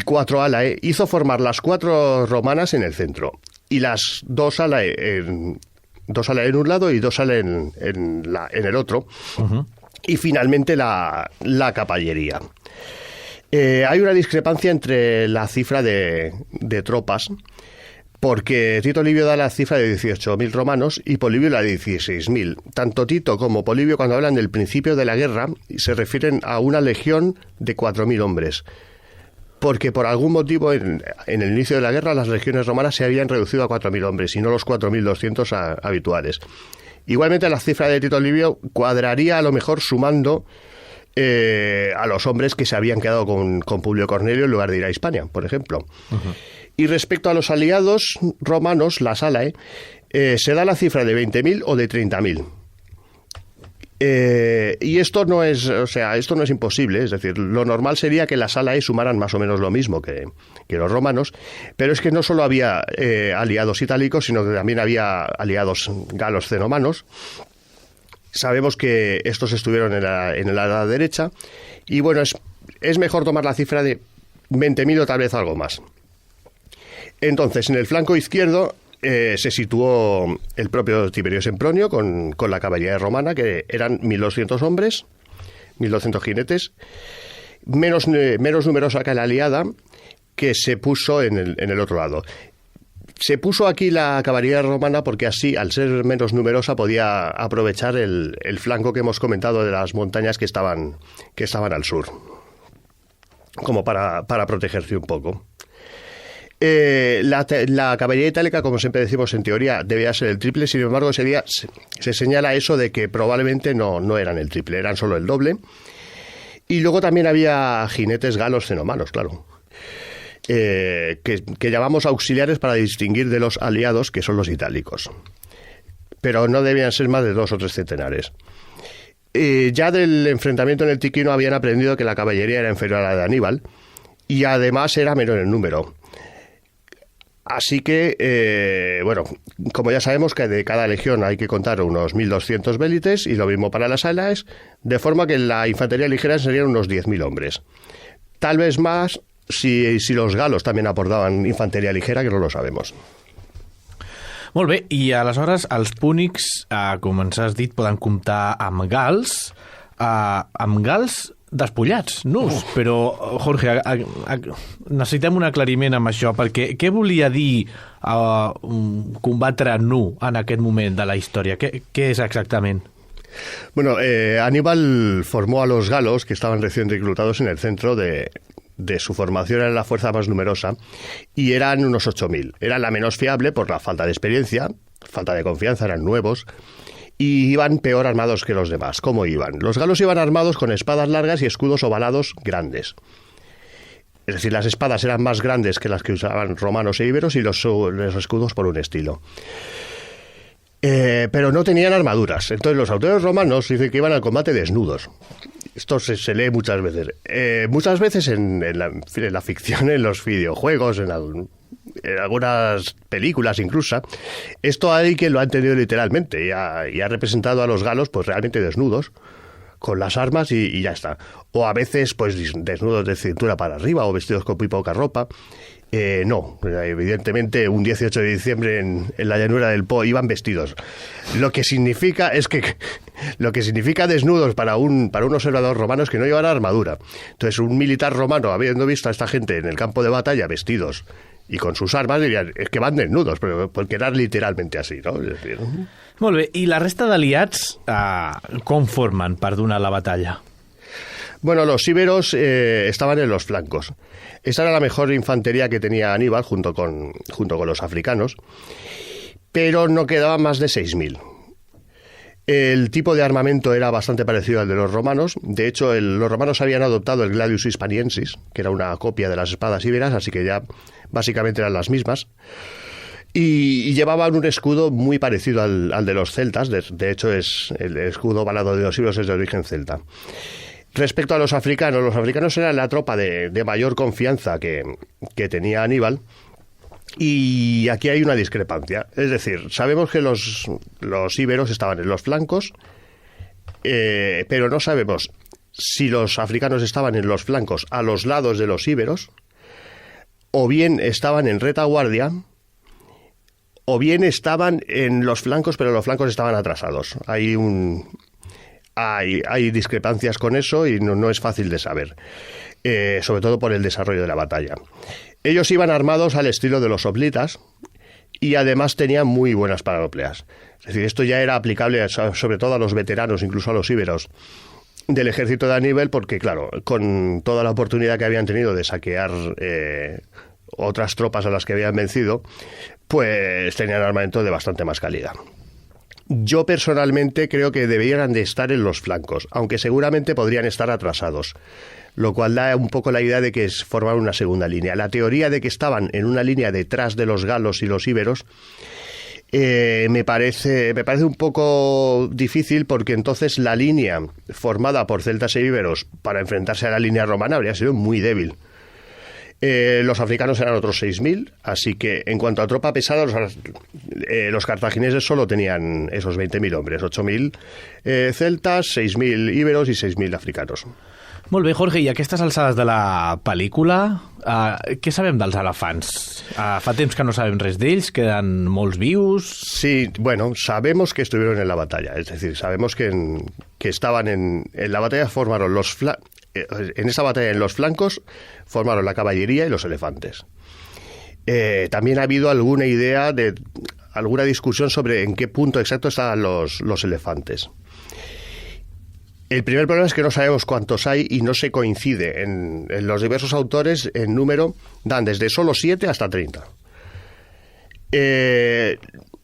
4 alae, hizo formar las 4 romanas en el centro y las 2 alae en un lado y 2 alae en el otro. Uh-huh. Y finalmente la caballería. Hay una discrepancia entre la cifra de tropas, porque Tito Livio da la cifra de 18.000 romanos y Polibio la de 16.000. Tanto Tito como Polibio, cuando hablan del principio de la guerra, se refieren a una legión de 4.000 hombres, porque por algún motivo en el inicio de la guerra las legiones romanas se habían reducido a 4.000 hombres y no los 4.200 habituales. Igualmente la cifra de Tito Livio cuadraría a lo mejor sumando a los hombres que se habían quedado con Publio Cornelio en lugar de ir a Hispania, por ejemplo. Uh-huh. Y respecto a los aliados romanos, las alae, se da la cifra de 20.000 o de 30.000. Y esto no es imposible, es decir, lo normal sería que las alae sumaran más o menos lo mismo que los romanos, pero es que no solo había aliados itálicos, sino que también había aliados galos cenomanos. Sabemos que estos estuvieron en el ala derecha, y bueno, es mejor tomar la cifra de 20.000 o tal vez algo más. Entonces, en el flanco izquierdo se situó el propio Tiberio Sempronio con la caballería romana, que eran 1.200 hombres, 1.200 jinetes, menos numerosa que la aliada, que se puso en el otro lado. Se puso aquí la caballería romana porque así, al ser menos numerosa, podía aprovechar el flanco que hemos comentado de las montañas que estaban al sur, como para protegerse un poco. La caballería itálica, como siempre decimos, en teoría debía ser el triple. Sin embargo, ese día se señala eso de que probablemente no eran el triple, eran solo el doble. Y luego también había jinetes galos cenomanos, claro, que llamamos auxiliares para distinguir de los aliados, que son los itálicos, pero no debían ser más de 2 o 3 centenares. Ya del enfrentamiento en el Tiquino habían aprendido que la caballería era inferior a la de Aníbal y además era menor en número. Así que, bueno, como ya sabemos que de cada legión hay que contar unos 1.200 vélites, y lo mismo para las alaes, de forma que la infantería ligera serían unos 10.000 hombres. Tal vez más si los galos también aportaban infanteria ligera, que no lo sabemos. Molt bé, i aleshores els púnics, com ens has dit, poden comptar amb gals despullats, nus. Però, Jorge, necessitem un aclariment amb això, perquè què volia dir combatre nu en aquest moment de la història? Què és exactament? Bueno, Aníbal formó a los galos, que estaban recién reclutados en el centro de su formación, era la fuerza más numerosa, y eran unos 8.000. Era la menos fiable por la falta de experiencia, falta de confianza, eran nuevos, y iban peor armados que los demás. ¿Cómo iban? Los galos iban armados con espadas largas y escudos ovalados grandes. Es decir, las espadas eran más grandes que las que usaban romanos e íberos y los escudos por un estilo. Pero no tenían armaduras. Entonces los autores romanos dicen que iban al combate desnudos. Esto se lee muchas veces. Muchas veces en la ficción, en los videojuegos, en algunas películas incluso. Esto hay quien lo ha entendido literalmente y ha representado a los galos pues realmente desnudos, con las armas y ya está. O a veces pues desnudos de cintura para arriba o vestidos con muy poca ropa. No, evidentemente un 18 de diciembre en la llanura del Po iban vestidos. Lo que significa desnudos para un observador romano es que no llevan armadura. Entonces un militar romano, habiendo visto a esta gente en el campo de batalla vestidos y con sus armas, dirían, es que van desnudos, pero porque era literalmente así, ¿no? Es decir, Molt bé, i la resta d'aliats com formen per donar la batalla? Bueno, los íberos estaban en los flancos. Esa era la mejor infantería que tenía Aníbal junto con los africanos, pero no quedaban más de 6.000. El tipo de armamento era bastante parecido al de los romanos. De hecho, los romanos habían adoptado el gladius hispaniensis, que era una copia de las espadas íberas, así que ya básicamente eran las mismas. Y llevaban un escudo muy parecido al de los celtas. De hecho, el escudo ovalado de los íberos es de origen celta. Respecto a los africanos eran la tropa de mayor confianza que tenía Aníbal, y aquí hay una discrepancia. Es decir, sabemos que los íberos estaban en los flancos, pero no sabemos si los africanos estaban en los flancos a los lados de los íberos, o bien estaban en retaguardia, o bien estaban en los flancos, pero los flancos estaban atrasados. Hay discrepancias con eso y no es fácil de saber, sobre todo por el desarrollo de la batalla. Ellos iban armados al estilo de los hoplitas y además tenían muy buenas panopleas. Es decir, esto ya era aplicable sobre todo a los veteranos, incluso a los íberos del ejército de Aníbal, porque claro, con toda la oportunidad que habían tenido de saquear otras tropas a las que habían vencido, pues tenían armamento de bastante más calidad. Yo personalmente creo que deberían de estar en los flancos, aunque seguramente podrían estar atrasados, lo cual da un poco la idea de que formaban una segunda línea. La teoría de que estaban en una línea detrás de los galos y los íberos me parece un poco difícil, porque entonces la línea formada por celtas e íberos para enfrentarse a la línea romana habría sido muy débil. Los africanos eran otros 6.000, así que en cuanto a tropa pesada, los cartagineses solo tenían esos 20.000 hombres, 8.000 celtas, 6.000 íberos y 6.000 africanos. Molt bé, Jorge, i a aquestes alçades de la pel·lícula, què sabem dels elefants? Fa temps que no sabem res d'ells, queden molts vius... Sí, bueno, sabemos que estuvieron en la batalla, es decir, sabemos que estaban en la batalla, formaron en esa batalla en los flancos formaron la caballería y los elefantes. También ha habido alguna discusión sobre en qué punto exacto estaban los elefantes. El primer problema es que no sabemos cuántos hay y no se coincide. En los diversos autores el número dan desde solo 7 hasta 30.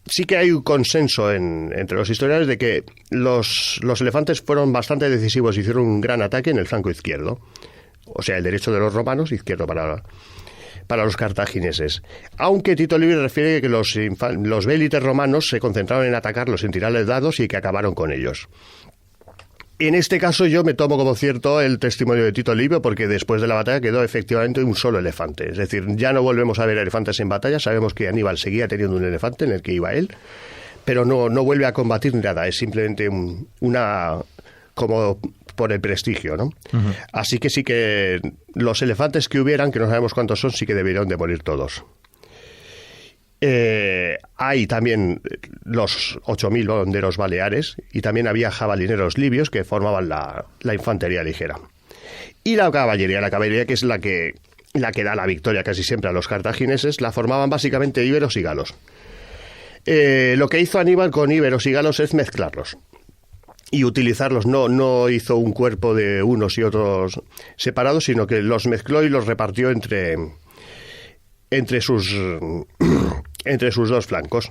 Sí que hay un consenso entre los historiadores de que los elefantes fueron bastante decisivos y hicieron un gran ataque en el flanco izquierdo. O sea, el derecho de los romanos, izquierdo para los cartagineses. Aunque Tito Livio refiere que los vélites romanos se concentraron en atacarlos, en tirarles dados y que acabaron con ellos. En este caso yo me tomo como cierto el testimonio de Tito Livio, porque después de la batalla quedó efectivamente un solo elefante. Es decir, ya no volvemos a ver elefantes en batalla. Sabemos que Aníbal seguía teniendo un elefante en el que iba él, pero no vuelve a combatir ni nada. Es simplemente como por el prestigio, ¿no? Uh-huh. Así que sí que los elefantes que hubieran, que no sabemos cuántos son, sí que debieron de morir todos. Hay también los 8.000 honderos baleares y también había jabalineros libios que formaban la infantería ligera. Y la caballería que es la que da la victoria casi siempre a los cartagineses, la formaban básicamente íberos y galos. Lo que hizo Aníbal con íberos y galos es mezclarlos y utilizarlos. No hizo un cuerpo de unos y otros separados, sino que los mezcló y los repartió entre sus dos flancos.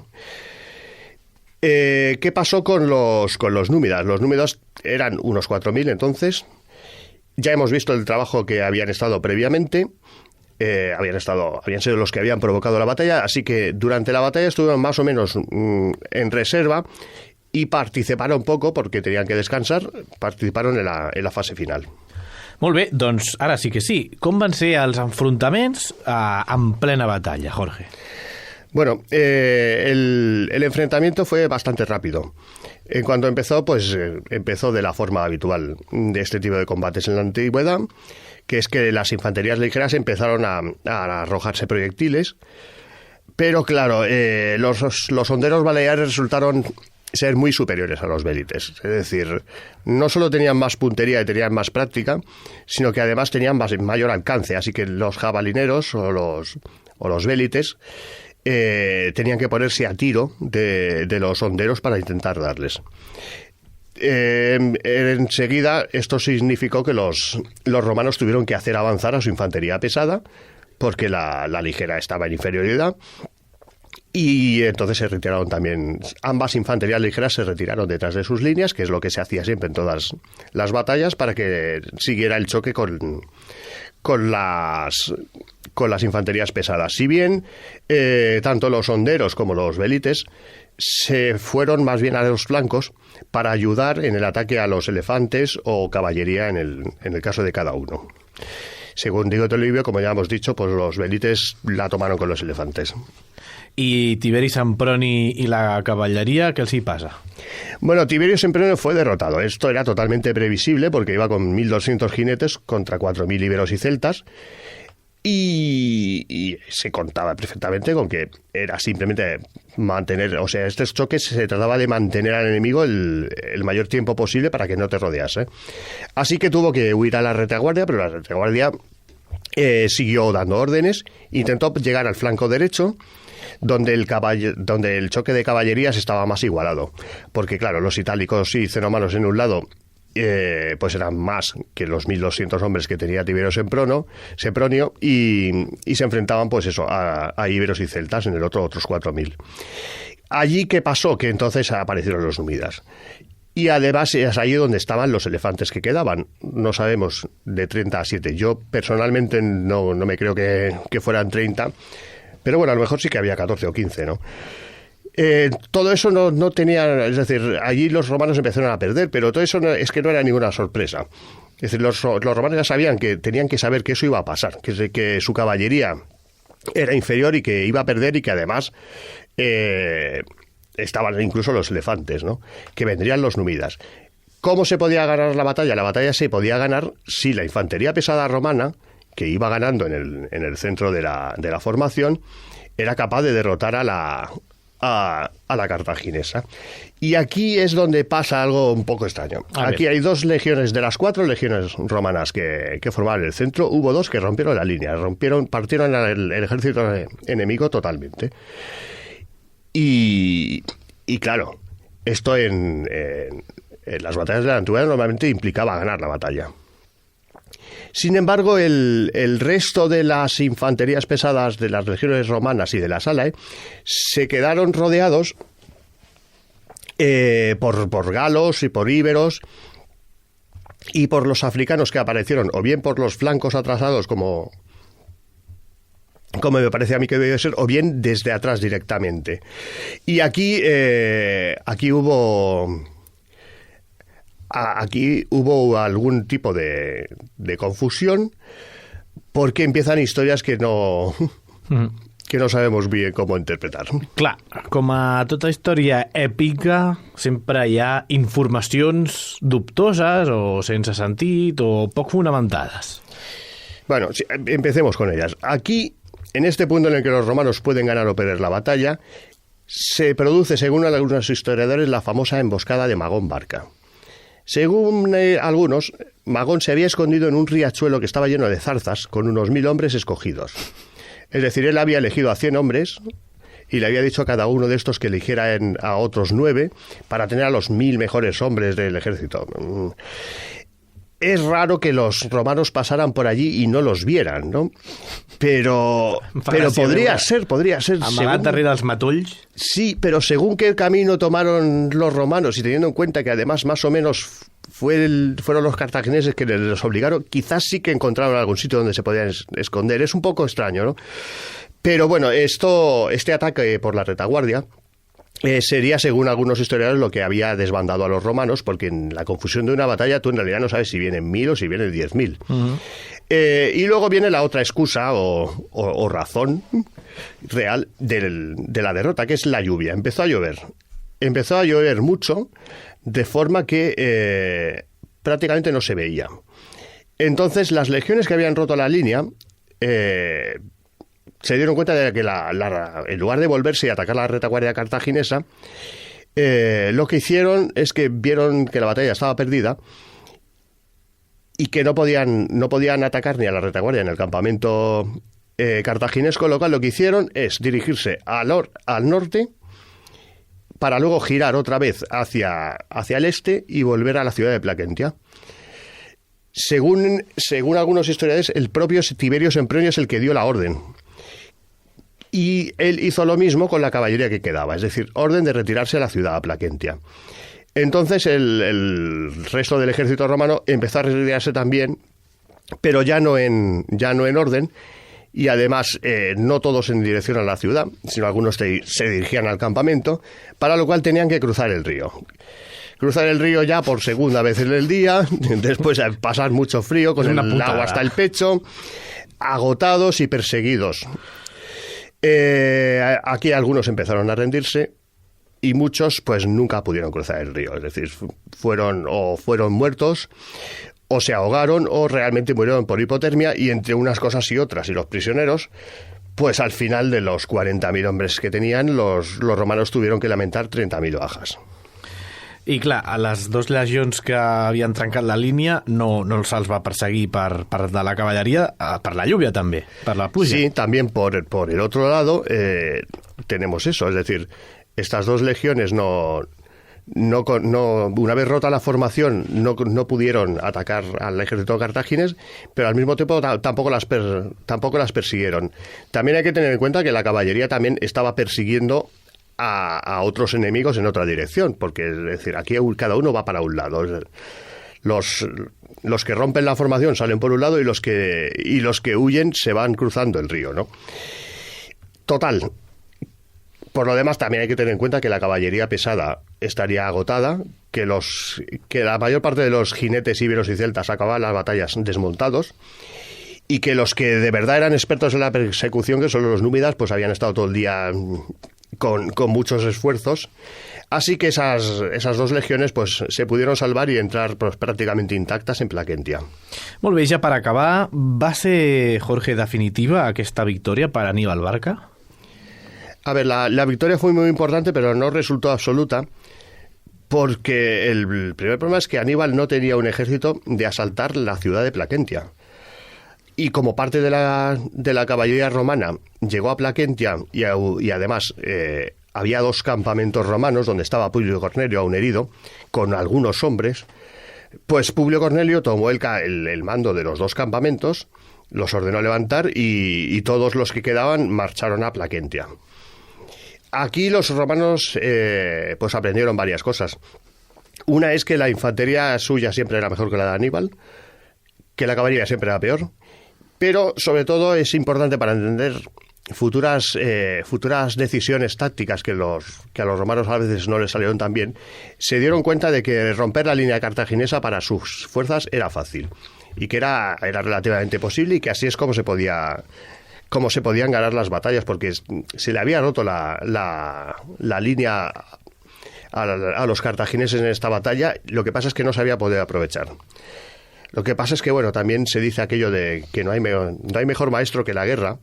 ¿Qué pasó con los númidas? Los númidas eran unos 4.000 entonces. Ya hemos visto el trabajo que habían estado previamente. Habían sido los que habían provocado la batalla, así que durante la batalla estuvieron más o menos en reserva y participaron poco porque tenían que descansar, participaron en la fase final. Molt bé, doncs ara sí que sí. Com van ser els enfrontaments en plena batalla, Jorge? Bueno, el enfrentamiento fue bastante rápido. En cuanto empezó, pues empezó de la forma habitual de este tipo de combates en la antigüedad, que es que las infanterías ligeras empezaron a arrojarse proyectiles, pero claro, los honderos baleares resultaron ser muy superiores a los vélites. Es decir, no solo tenían más puntería y tenían más práctica, sino que además tenían mayor alcance, así que los jabalineros o los vélites tenían que ponerse a tiro de los honderos para intentar darles. Enseguida esto significó que los romanos tuvieron que hacer avanzar a su infantería pesada porque la ligera estaba en inferioridad, y entonces se retiraron también. Ambas infanterías ligeras se retiraron detrás de sus líneas, que es lo que se hacía siempre en todas las batallas, para que siguiera el choque con las infanterías pesadas. Si bien tanto los honderos como los vélites se fueron más bien a los flancos para ayudar en el ataque a los elefantes o caballería en el caso de cada uno. Según Diego Toribio, como ya hemos dicho, pues los vélites la tomaron con los elefantes. ¿Y Tiberi Semproni y la caballería, qué les pasa? Bueno, Tiberio Semproni fue derrotado. Esto era totalmente previsible porque iba con 1.200 jinetes contra 4.000 íberos y celtas. Y se contaba perfectamente con que era simplemente mantener, o sea, estos choques se trataba de mantener al enemigo el mayor tiempo posible para que no te rodease. Así que tuvo que huir a la retaguardia, pero la retaguardia siguió dando órdenes, intentó llegar al flanco derecho, donde el choque de caballerías estaba más igualado, porque claro, los itálicos y cenomanos en un lado pues eran más que los 1.200 hombres que tenía Tiberio Sempronio y se enfrentaban pues eso a íberos y celtas, en el otro otros 4.000. Allí, ¿qué pasó? Que entonces aparecieron los númidas. Y además es ahí donde estaban los elefantes que quedaban. No sabemos, de 30 a 7. Yo personalmente no me creo que fueran 30, pero bueno, a lo mejor sí que había 14 o 15, ¿no? Todo eso no tenía, es decir, allí los romanos empezaron a perder, pero todo eso es que no era ninguna sorpresa. Es decir, los romanos ya sabían que tenían que saber que eso iba a pasar, que su caballería era inferior y que iba a perder, y que además estaban incluso los elefantes, ¿no? Que vendrían los númidas. ¿Cómo se podía ganar la batalla? La batalla se podía ganar si la infantería pesada romana, que iba ganando en el centro de la formación, era capaz de derrotar a la cartaginesa. Y aquí es donde pasa algo un poco extraño. Aquí hay 2 legiones, de las 4 legiones romanas que formaban el centro, hubo 2 que rompieron la línea, partieron el ejército enemigo totalmente. Y claro, esto en las batallas de la antigüedad normalmente implicaba ganar la batalla. Sin embargo, el resto de las infanterías pesadas de las legiones romanas y de la Salae se quedaron rodeados por galos y por íberos y por los africanos que aparecieron, o bien por los flancos atrasados, como me parece a mí que debe ser, o bien desde atrás directamente. Y aquí hubo algún tipo de confusión, porque empiezan historias que no sabemos bien cómo interpretar. Clar, com a tota història èpica, sempre hi ha informacions dubtoses o sense sentit o poc fundamentades. Bueno, empecemos con ellas. Aquí, en este punto en el que los romanos pueden ganar o perder la batalla, se produce, según algunos historiadores, la famosa emboscada de Magón Barca. Según algunos, Magón se había escondido en un riachuelo que estaba lleno de zarzas, con unos 1.000 hombres escogidos. Es decir, él había elegido a 100 hombres y le había dicho a cada uno de estos que eligiera a otros 9 para tener a los 1.000 mejores hombres del ejército. es raro que los romanos pasaran por allí y no los vieran, ¿no? Pero podría ser. Amagat darrere dels matolls. Sí, pero según qué camino tomaron los romanos y teniendo en cuenta que además más o menos fueron los cartagineses que les obligaron, quizás sí que encontraron algún sitio donde se podían esconder. Es un poco extraño, ¿no? Pero bueno, este ataque por la retaguardia sería, según algunos historiadores, lo que había desbandado a los romanos, porque en la confusión de una batalla tú en realidad no sabes si vienen 1000 o si vienen 10.000. Uh-huh. Y luego viene la otra excusa o razón real de la derrota, que es la lluvia. Empezó a llover mucho, de forma que prácticamente no se veía. Entonces las legiones que habían roto la línea se dieron cuenta de que en lugar de volverse y atacar la retaguardia cartaginesa, lo que hicieron es que vieron que la batalla estaba perdida y que no podían atacar ni a la retaguardia ni al campamento cartaginés, con lo cual lo que hicieron es dirigirse al norte para luego girar otra vez hacia el este y volver a la ciudad de Placentia. Según algunos historiadores, el propio Tiberio Sempronio es el que dio la orden. Y él hizo lo mismo con la caballería que quedaba, es decir, orden de retirarse a la ciudad, a Placentia. Entonces el resto del ejército romano empezó a retirarse también, pero ya no en orden, y además no todos en dirección a la ciudad, sino algunos se dirigían al campamento, para lo cual tenían que cruzar el río. Cruzar el río ya por segunda vez en el día, después de pasar mucho frío, con el agua hasta el pecho, agotados y perseguidos. Aquí algunos empezaron a rendirse y muchos pues nunca pudieron cruzar el río, es decir, fueron muertos o se ahogaron o realmente murieron por hipotermia, y entre unas cosas y otras, y los prisioneros, pues al final de los 40.000 hombres que tenían, los romanos tuvieron que lamentar 30.000 bajas. I clar, a les dos legions que havien trencat la línia no se'ls va perseguir per de la cavalleria, per la lluvia també, per la pluja. Sí, también por el otro lado tenemos eso, es decir, estas dos legiones una vez rota la formación no pudieron atacar al ejército cartaginés, pero al mismo tiempo tampoco las persiguieron. También hay que tener en cuenta que la caballería también estaba persiguiendo a otros enemigos en otra dirección, porque es decir, aquí cada uno va para un lado. Los que rompen la formación salen por un lado y los que huyen se van cruzando el río, ¿no? Total. Por lo demás, también hay que tener en cuenta que la caballería pesada estaría agotada, que la mayor parte de los jinetes íberos y celtas acababan las batallas desmontados, y que los que de verdad eran expertos en la persecución, que son los númidas, pues habían estado todo el día con muchos esfuerzos. Así que esas dos legiones pues se pudieron salvar y entrar pues, prácticamente intactas en Placentia. Molt bé, ja per acabar, va ser, Jorge, definitiva aquesta victòria per Aníbal Barca? A ver, la victoria fue muy importante, pero no resultó absoluta, porque el primer problema es que Aníbal no tenía un ejército de asaltar la ciudad de Placentia. Y como parte de la caballería romana llegó a Placentia y además había dos campamentos romanos donde estaba Publio Cornelio aún herido, con algunos hombres, pues Publio Cornelio tomó el mando de los dos campamentos, los ordenó levantar y todos los que quedaban marcharon a Placentia. Aquí los romanos pues aprendieron varias cosas. Una es que la infantería suya siempre era mejor que la de Aníbal, que la caballería siempre era peor, pero sobre todo es importante para entender futuras decisiones tácticas que a los romanos a veces no les salieron tan bien. Se dieron cuenta de que romper la línea cartaginesa para sus fuerzas era fácil y que era relativamente posible, y que así es como se podían ganar las batallas, porque se le había roto la línea a los cartagineses en esta batalla. Lo que pasa es que no se había podido aprovechar. Lo que pasa es que, bueno, también se dice aquello de que no hay mejor maestro que la guerra,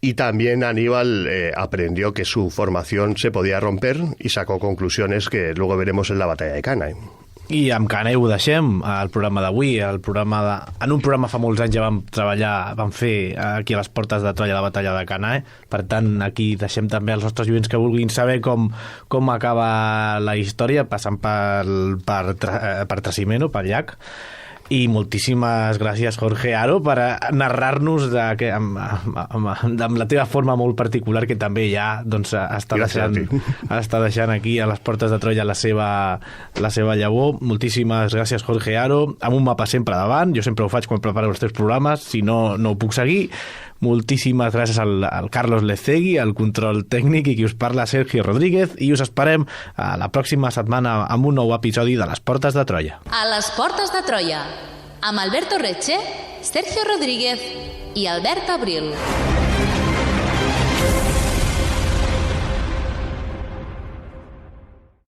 y también Aníbal aprendió que su formación se podía romper y sacó conclusiones que luego veremos en la batalla de Cannae. I amb Cannae ho deixem, el programa d'avui, en un programa fa molts anys ja vam fer aquí a les portes de Troia la batalla de Cannae. Per tant, aquí deixem també els nostres oients que vulguin saber com acaba la història, passant per Trasimeno, pel llac. I moltíssimes gràcies, Jorge Haro, per narrar-nos amb la teva forma molt particular, que també ja doncs, està deixant aquí a les portes de Troia la seva llavor. Moltíssimes gràcies, Jorge Haro, amb un mapa sempre davant. Jo sempre ho faig quan preparo els teus programes, si no, no ho puc seguir. Moltíssimes gràcies al Carlos Lecegui, al control tècnic, i qui us parla, Sergio Rodríguez, i us esperem la pròxima setmana amb un nou episodi de Les Portes de Troia. A les Portes de Troia, amb Alberto Reche, Sergio Rodríguez i Albert Abril.